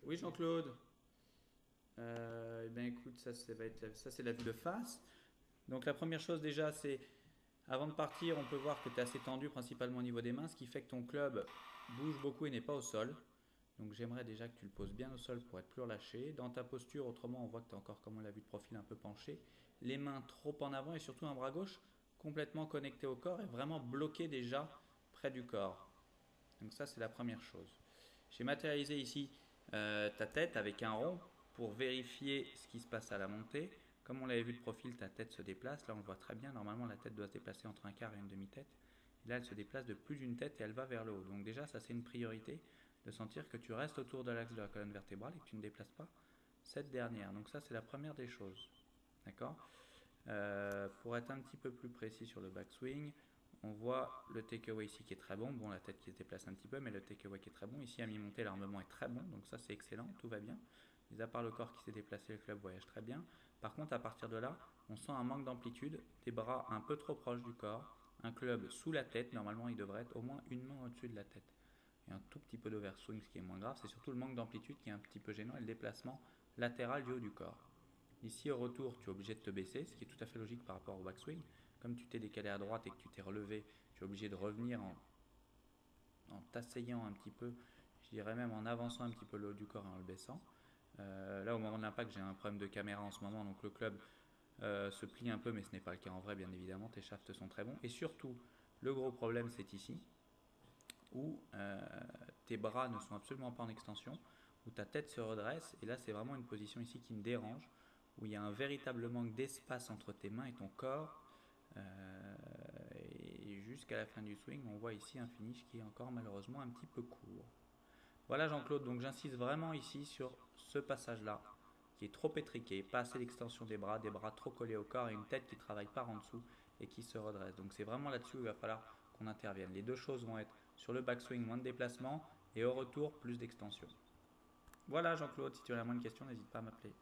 Oui, Jean-Claude. Eh bien, écoute, ça c'est la vue de face. Donc la première chose déjà, c'est avant de partir, on peut voir que tu es assez tendu principalement au niveau des mains, ce qui fait que ton club bouge beaucoup et n'est pas au sol. Donc j'aimerais déjà que tu le poses bien au sol pour être plus relâché. Dans ta posture, autrement, on voit que tu es encore, comme on l'a vu de profil, un peu penché. Les mains trop en avant et surtout un bras gauche complètement connecté au corps et vraiment bloqué déjà près du corps. Donc ça, c'est la première chose. J'ai matérialisé ici ta tête avec un rond pour vérifier ce qui se passe à la montée. Comme on l'avait vu de profil, ta tête se déplace. Là, on le voit très bien. Normalement, la tête doit se déplacer entre un quart et une demi-tête. Et là, elle se déplace de plus d'une tête et elle va vers le haut. Donc déjà, ça, c'est une priorité de sentir que tu restes autour de l'axe de la colonne vertébrale et que tu ne déplaces pas cette dernière. Donc ça, c'est la première des choses. D'accord. Pour être un petit peu plus précis sur le backswing, on voit le takeaway ici qui est très bon. Bon, la tête qui se déplace un petit peu, mais le takeaway qui est très bon. Ici, à mi-montée, l'armement est très bon, donc ça c'est excellent, tout va bien. Mis à part le corps qui s'est déplacé, le club voyage très bien. Par contre, à partir de là, on sent un manque d'amplitude, des bras un peu trop proches du corps, un club sous la tête. Normalement, il devrait être au moins une main au-dessus de la tête. Et un tout petit peu d'overswing, ce qui est moins grave. C'est surtout le manque d'amplitude qui est un petit peu gênant et le déplacement latéral du haut du corps. Ici, au retour, tu es obligé de te baisser, ce qui est tout à fait logique par rapport au backswing. Comme tu t'es décalé à droite et que tu t'es relevé, tu es obligé de revenir en t'asseyant un petit peu, je dirais même en avançant un petit peu le haut du corps et en le baissant. Là, au moment de l'impact, j'ai un problème de caméra en ce moment, donc le club se plie un peu, mais ce n'est pas le cas en vrai, bien évidemment. Tes shafts sont très bons. Et surtout, le gros problème, c'est ici, où tes bras ne sont absolument pas en extension, où ta tête se redresse, et là c'est vraiment une position ici qui me dérange, où il y a un véritable manque d'espace entre tes mains et ton corps, et jusqu'à la fin du swing, on voit ici un finish qui est encore malheureusement un petit peu court. Voilà Jean-Claude, donc j'insiste vraiment ici sur ce passage-là, qui est trop étriqué, pas assez d'extension des bras trop collés au corps et une tête qui travaille par en dessous et qui se redresse. Donc c'est vraiment là-dessus où il va falloir qu'on intervienne. Les deux choses vont être sur le backswing, moins de déplacement et au retour, plus d'extension. Voilà Jean-Claude, si tu as la moindre question, n'hésite pas à m'appeler.